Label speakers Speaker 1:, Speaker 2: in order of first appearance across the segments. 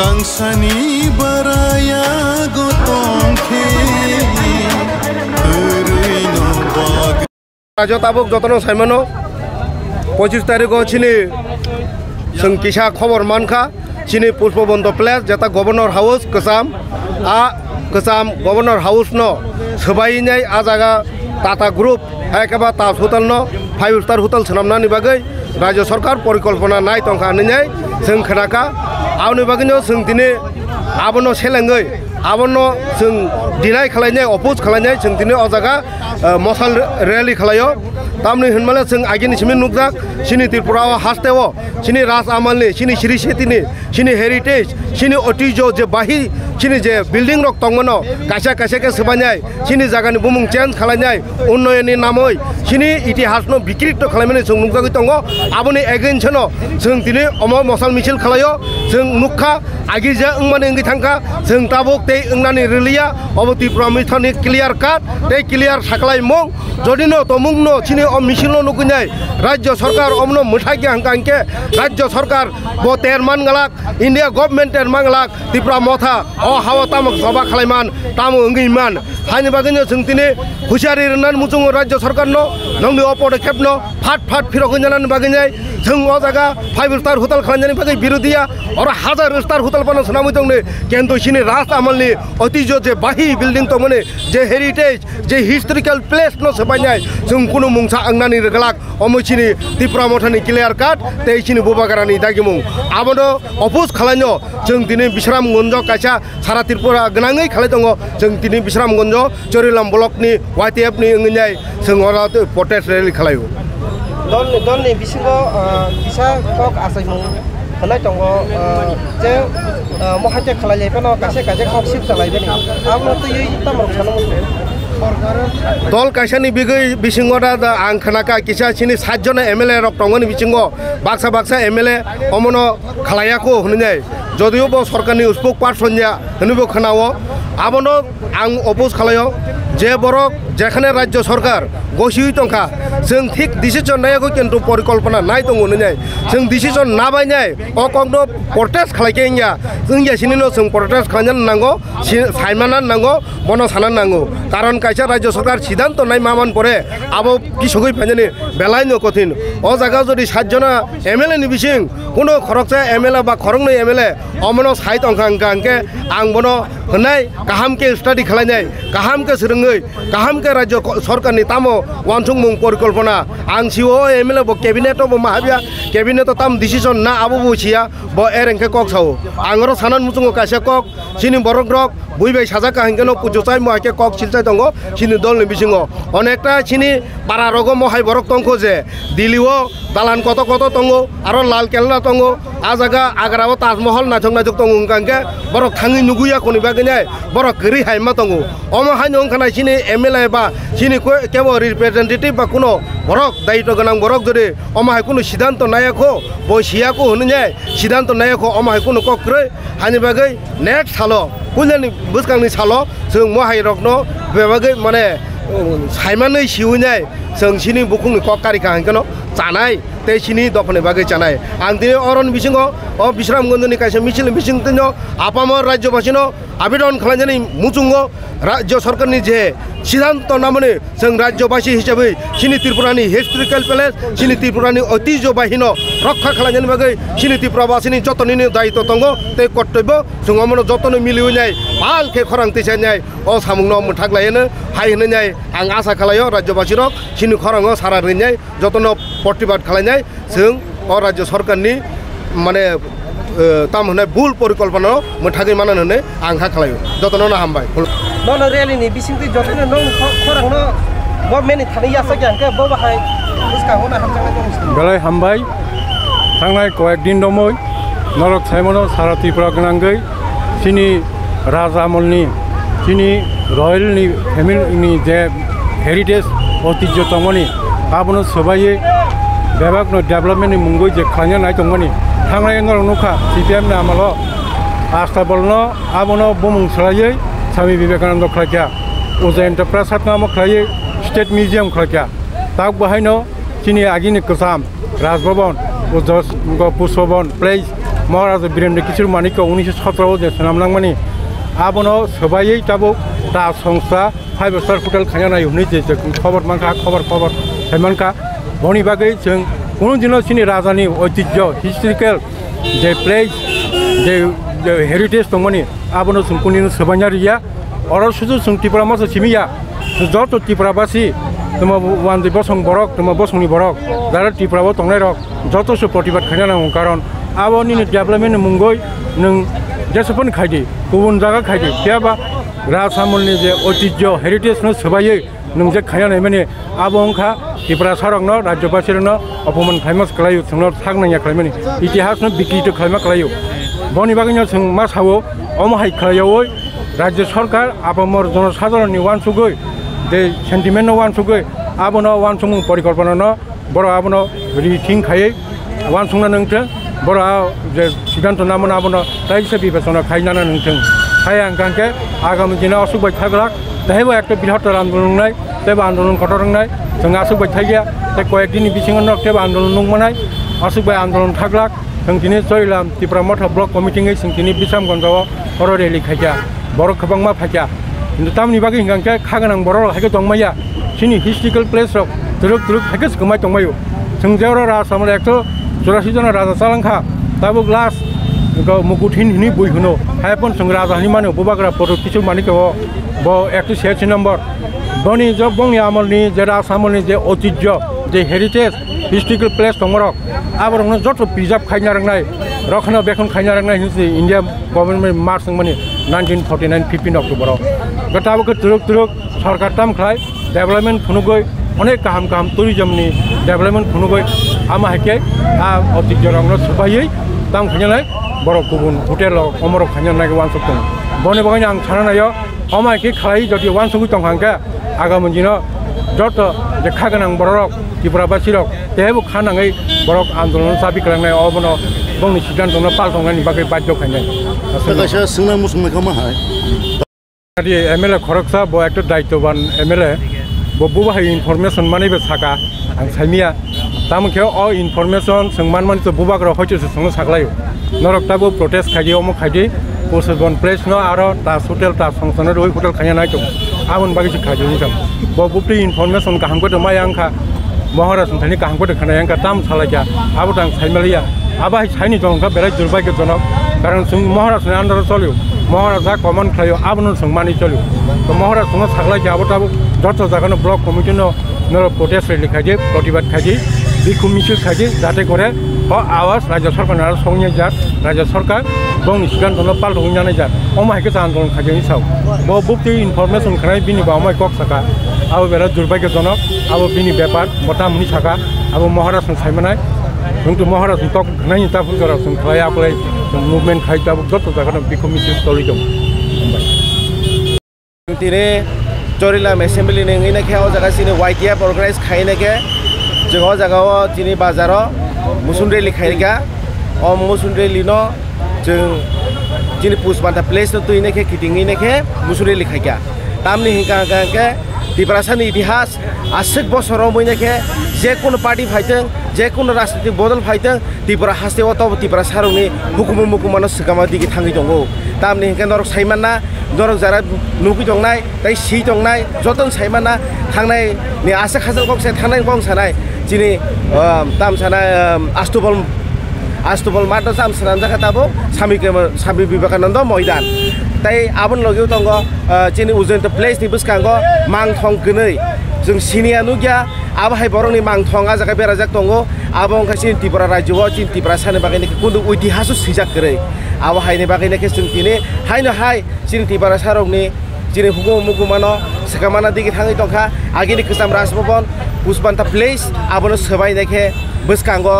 Speaker 1: Kangsani baraya gotongke Erino bag
Speaker 2: Raja tabuk jotono saimano 25 तारिख चिनी जों किसा खबर मानखा चिनी पुष्पबंध प्लेस जेता governor house कसाम governor house no सबाइनाय आ जागा टाटा ग्रुप एकेबा ताज होटल नो 5 स्टार होटल सनामनानि बागै राज्य सरकार परिकल्पना नाय तंखा नैनाय जों खोनाखा आवनि बागैनो जों दिनै आबनो सेलेंगै आबनो जों डिनाय खालायनाय अपोज खालायनाय जों दिनै अ जागा मसाल रैली खालायो तामनि होनमाले जों आगिनि सिमि नुकजाक सिनि त्रिपुरा हास्तेव सिनि राज आमालनि सिनि श्री सेतिनि सिनि हेरिटेज सिनि अतिजो जे बाहि सिनि जे बिल्डिंग रक तंगमनो कासा कासा के सबानाय सिनि जागानि बुमुं चेन्ज खालायनाय उन्नयननि नामै सिनि इतिहासनो बिकृत खालायनानै जों नुकजागै दङ आबनि एगेन्सनो जों दिनै अम मसाल मिছিল खालायो जों नुखा आगिजा अंमाने अंगि थांखा जों ताबक ते अंनानि रिलिया अबति प्रमिथनि क्लियर काट ते क्लियर साखलाय मं जदिनो तमुंनो सिनि अ मिছিলनो नुकनाय राज्य सरकार अमनो मुठागि हांकांके राज्य सरकार बो तेरमान गलाक इंडिया गवर्नमेंट तेरमान गलाक त्रिपुरा मथा अ हावा तामक सभा खालायमान तामु अंगिमान हानि बागैनो जों दिनै हुसियारि रनान मुजुं राज्य सरकारनो नंनि अ पदक्षेपनो फाट फिरगोननान बागैनाय जों अ जागा 5 स्टार होटल खालायनायनि बागै बिरोधिया और 1000 स्टार होटल बनो सनामै दंने केन्दो सिनि राज आमलनि अतिजो जे बाहि बिल्डिं तो माने जे हेरिटेज जे हिस्टोरिकल प्लेस नो सबायनाय जों कुनु मुंसा अंगनानि रगलाक अमसिनि त्रिपुरा मथानि क्लियर काट ते सिनि बुबागारानि दागिमुं आबनो अपोज खालायनो जों दिनै बिश्रामगंज कासा सारा त्रिपुरा गनाङै खालाय दङ जों दिनै बिश्रामगंज चरिलाम ब्लकनि वाइटिएफ नि अंगनाय जों अरा प्रोटेस्ट रैली खालायो
Speaker 3: दलनि बिसिङाव किसा कक आसायमुं होनाय दङ जे महाटे खालायनायफोरनो कासे कक सिप जालायबाय आमनो तयै तामर सानमो
Speaker 2: दल काइसानि बिगै बिसिङाव दा आं खोनाका किसा सिनि 7 जन एमएलए रक दङनि बिसिङाव बाक्सा एमएलए अमनो खालायाखौ होननाय जदियो बो सरकारनि स्पोक पार्सन या होनबो खोनावो आबनो आं अपोज खालायो जे बरक जेखाने राज्य सरकार गसियै तंखा जों थिक डिसिजन नायाखौ किन्तु परिकल्पना नाय दङ होननाय जों डिसिजन नाबायनाय अ कंदो प्रोटेस्ट खालायकेंया जों यासिनिनो जों प्रोटेस्ट खालायनो नांगौ साइमाना नांगौ बनो साना नांगौ कारण काइसा राज्य सरकार सिद्धांत नाय मामान परे आबो किसगै फायनानि बेलायनो कठिन अ जागा जदि 7 जना एमएलए नि बिसिं कोनो खरकसा एमएलए बा खरंनै एमएलए अमनो साइट अंखांके आं बनो होनाय गाहामके स्टाडी खालायनाय गाहामके सोरङै गाहामके राज्य सरकारनि तामो वानसुं मुं परिकल्पना आं सिओ एमएलए बो कैबिनेट बो माहाबिया कैबिनेट ताम डिसिजन ना आबो बुसिया बो एरेंके कक सावो आंरो सानान मुजुङो कासे कक सिनि बरग्रक बुइबाय साजा काहिंकेनो पुजुसाय माके कक सिलसाय दंगो सिनि दलनि बिसिङो अनेकटा सिनि पारा रगो महाय बरक तंखो जे दिल्लीओ दालान कत तंगो आरो लाल केल्ला तंगो आ जागा आग्राओ ताजमहल नाथं तंगो अंकांके बरक थाङि नुगुया कोनि बागैनाय बरक गरि हायमा तंगो अमा हायनो अंखानाय सिनि एमएलए बा सिनि केबो रिप्रेजेंटेटिव बा कुनो बरक दायित्व गोनां बरक जदि अमा हाय कुनो सिद्धांत नायाखो बसियाखो होननाय सिद्धांत नायाखो अमा हाय कुनो कक्रै हानि बागै नेक्स्ट सालो कुलनि बुसकांनि सालो जों महाय रकनो बेबागै माने साइमानै सिउनाय जों सिनि बुकुंनि ककारिका हांकनो जानाय ते सिनि दफने बागै जानाय आं दिनै अरन बिसिङाव अ बिश्रामगंजनि काइसे मिছিল बिसिङतिनो आपामर राज्यबासिनो आवेदन खालायनानै मुजुङो राज्य सरकारनि जे सिद्धांत नामने जों राज्यबासी हिसाबै सिनि त्रिपुरानि हिस्टोरिकल प्लेस सिनि त्रिपुरानि ऐतिह्य बाहिनो रक्षा खालायनायनि बागै सिनि त्रिपुराबासिनि जतननि दायित्व दङ ते कर्तव्य जों अमनो जतन मिलिउनाय बालके खरांति जानाय अ सामुंनो मुथागलायनो हाय होननाय आं आसा खालायो राज्यबासी रक सिनि खराङो सारा रिनाय जतन प्रतिबाद खालायनाय जों अ राज्य सरकारनि माने ताम होनाय भुल परिकल्पना मुथागै मानन होने आं हा खालायो जतननो हामबाय
Speaker 3: नन रेलिनि बिसिंति जतन नों खरांनो गभर्नमेन्टनि थानाय आसा ग्यानके बो बाहाय इसका होना हामजानाय दं
Speaker 4: बेलाय हामबाय थांनाय कयेक दिन दमै नरक साइमनो सारा त्रिपुरा गनांगै सिनि राजामलनि सिनि रयेलनि फेमिलिनि जे हेरिटेज ऐतिह्य तंगनि आबनो सबायै बेबागनो डेभलपमेन्टनि मुंगै जे खालायनो नाय दंगनि थांनाय नरक नुखा सीपीएम ना आमालो आस्था बलनो आबनो बुमुं सलायै स्वामी विवेकानंद खालायखा उजा एन्टारप्राइज हातनामो खालायै स्टेट म्यूजियम खालायखा ताक बाहायनो सिनि आगिनि कसाम राजभवन उजस पुष्पवन प्लेस महाराजा वीरेंद्र किशोर मानिक 1917 जे सोनामलांमानि आबनो सबायै ताबो दा संस्था 5 स्टार हटेल खायानाय हुनि जे खबर मानखा खबर हेमनका बनि बागै जों कुनु दिन सिनि राजानि ऐतिह्य हिस्टोरिकल जे प्लेस जे हेरिटेज दंमोनि आबनो जों कुनु सबायना रिया अर सुजु जों त्रिपुरा मास सिमिया जत त्रिपुराबासी तम वानदि बसं बरक तम बसंनि बरक दारा त्रिपुराबो तंनाय रक जतसो प्रतिबाद खायनांगौ कारण आबनि डेभलपमेन्ट मुंगै नों जेसेबां खायदि गुबुन जायगा खायदि त्याबा राजसामलनि जे ऐतिह्य हेरिटेज न सबायै नों जे खायनाय माने आबंखा त्रिपुरा सारकनो राज्यबासिरनो अपमान खायमास खालायो जोंनो थागनाया खालायमानि इतिहासनो बिकृत खालायमा खालायो बनि बागैनो जों मा सावो अमहाय खालायो राज्य सरकार आबमर जनसाधारणनि वानसुगै जे सेन्टिमेन्ट वानसुगै आबनो वानसुमु परिकल्पना बर आबनो रिथिं खायै वानसुंना नोंथों बर जे सिद्धांत नामन आबनो रायजो बिबेचना खायनाना नोंथों खाया आंखांके आगामी दिनाव असुबाय थाग्लाक दाहायबो एक बृहत्तर आन्दोलन नाय तेबो आन्दोलन खटरंनाय जों असुबाय थागिया ते कयेक दिननि बिथिङाव तेबो आन्दोलन नंमानाय असुबाय आन्दोलन थाग्लाक जों दिनै जयलाम त्रिपुरा मठ ब्लक कमिटिङै जों दिनै बिसामगन्जआव बर' रेलि खायजा बर' गोबांमा फायजा किन्तु तामनि बागै हिंगांके खागोनां बर' हायखो दंमाया सिनि हिस्टोरिकल प्लेस रक दुरुक हायखो गमाय दंमायो जों जेराव राजसामल 184 जन राजा चालांखा ताबो ग्लास मुकुटहीन हिनि बुइहुनो हायपन जों राजानि मानो बुबाग्रा पद किशोर मानिक ब 186 नम्बर बनि जब बंनि आमलनि जे राजसामलनि जे ऐतिह्य जे हेरिटेज हिस्टोरिकल प्लेस दंमरक आबरनो जत प्रिजार्भ खायना रंनाय रखना बेखन खायना रंनाय हिंसि इंडिया गभर्नमेंट मार्च माने 1949 15 अक्टोबराव गताबो तुरुक सरकार ताम खाय डेभलपमेंट फुनुगै अनेक गाहाम टुरिज्मनि डेभलपमेंट फुनुगै आमा हायके आ ऐतिह्य रंनो सबायै ताम खायनाय बर गुबुन हटेल अमर खायनाय वानसुक दं बनि बागैनो आं साननायो अमायके खाय जदि वानसुक दंखांके आगामी दिनाव जत जे खागोनां बरक त्रिपुराबासी रक तेबो खानाङै बरक आन्दोलन साबि खालामनाय अबनो बंनि सिद्धान्तनो पालथंनायनि बागै बाध्य खायनाय
Speaker 1: खायसे सोंनाय मुसुंनायखौ मा हाय
Speaker 4: आदि एमएलए खरकसा ब एक दायित्वबान एमएलए बबो बाहाय इनफरमेशन मानेबो साका आं साइमिया तामखे अ इनफरमेशन सोंमान माने तो बुबाग्रा हयतो सोंनो सागलायो नरकताबो प्रोटेस्ट खायदि अमो खायदि पोसबन प्लेस न आरो तास हटेल तास संसनो रोय हटेल खायनाय दं आबन बागै खायदि निजम बबुप्ति इनफरमेशन गाहामबो दमाय आंखा महाराज संथानि गाहामबो खानाय आंखा ताम सालाया आबो दां साइमालिया आबाय साइनि दंखा बेराय दुर्भाग्यजनक कारण जों महाराजनि आन्दाराव चलियो महाराजा कमन खायो आबनो जों मानि चलियो तो महाराज संनो सागलाया आबो ताबो जत जागानो ब्लक कमिटिनो नर प्रोटेस्ट रेली खायदि प्रतिबाद खायदि बिखु मिছিল खायदि जाते करे अ आवाज राज्य सरकार संनि जात राज्य सरकार बंनि सिद्धान्तनो पालथंनानै जात अमायके आन्दोलन खायदिनि साव ब बुक्ति इनफरमेशन खानाय बिनि बावमाय कक साका आबो बेरा दुर्भाग्यजनक आबो बिनि बेपार मतामनि साका आबो महाराजनि सायमानाय जोंथ महाराजनि कक खानायनि ताफुनगाराव जों खाय आप्लाय मुभमेन्ट खायदाबो जत जागानो बिखु मिছিল चलि दं
Speaker 3: दिनै जरिलाम एसेम्बली नेङैनाखे अ जागासिनो वाइटिएफ अर्गानाइज खायनाखे जों अ जागाव दिनै बाजाराव मुसुन रेली खायगा अ मुसुन रेलीनो जों दिनै पुसबान्ता प्लेस तुइनाखे किटिङैनाखे मुसुन रेली खायगा तामनि हिंगाके त्रिपुरासानि इतिहास आसिक बसराव मैनाखे जेकुनु पार्टी फाइथों जेकुनु राजनीतिक बदल फाइथों त्रिपुरा हास्तेव तब त्रिपुरा सारौनि हुकुम मुकुमानो सिगामा दिगि थाङै दङ तामनि हिंगा नरक साइमाना नरक जारा नुगि दंनाय ताइ सि दंनाय जतन साइमाना थांनाय नि आसा खाजल गंसे थांनाय गं सानाय दिनै ताम सानाय आस्तुबल मात्र ताम सानान जाखा ताबो सामी विवेकानन्द मैदान ताइ आबन लगेव दङ दिनै उजैन प्लेस नि बुसकांगो मांथं गनै जों सिनिया नुगिया आबाहाय बरंनि मांथं आ जागा बेराजाक दङ आबं खासिन त्रिपुरा राज्योआव चिन त्रिपुरा साने बागैनि कुनु ऐतिहास सिजाक गरै आबाहायनि बागैनि जों दिनै हायनो हाय चिन त्रिपुरा सारंनि दिनै हुकुम मुकुमानो सकामाना दिगि थाङै दंखा आगिनि गोजाम राजभवन पुसबान्ता प्लेस आबनो सोबायनाखे बुसकांगो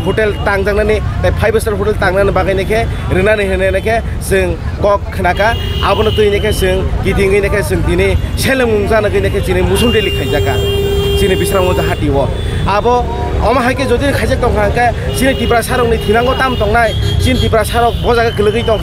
Speaker 3: हटेल तांजांनानै 5 स्टार हटेल तांनानै बागैनाखे रोनानै होनायनाखे जों कक खनाका आबनो तुइनाखे जों गिदिङैनाखे जों दिनै सेलुं जानोगैनाखे दिनै मुसुन रेली खायजाका दिनै बिस्रांगो जाहाटिव आबो अमाहायके जदि खायजाक दंखांके दिनै त्रिपुरा सारंनि थिनांगो ताम दंनाय चिन त्रिपुरा सारक बजागा गोलगै दं